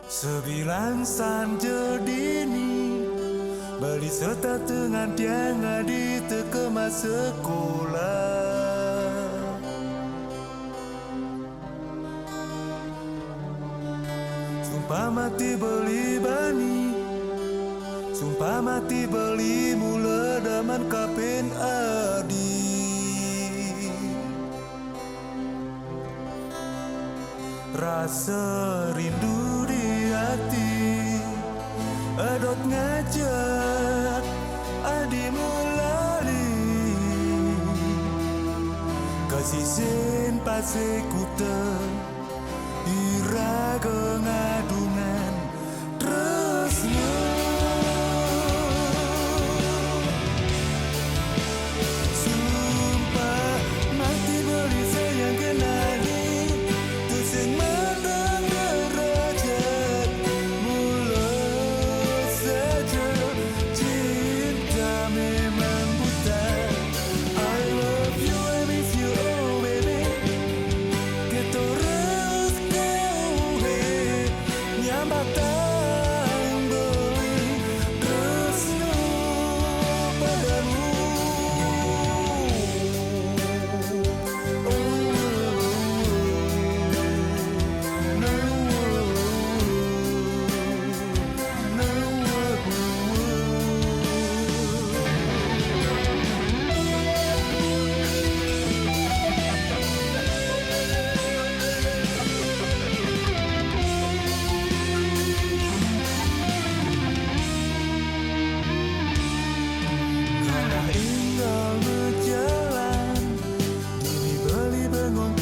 Sebilang sanja dini beli serta dengan tiang di kemas sekolah. Sumpah mati beli bani, sumpah mati beli mula daman kapin adi. Rasa rindu di hati edot ngajak adi mulai kasih sen pase kuta ira kengadungan terusnya. Sumpah mati beli sayang kenali tusing mandang derajat mula saja cinta memang buta. I love you, I miss you, oh baby. Kita terus kau nyambatan beli terusnya padamu. Kalah indah berjalan, dini beli bengong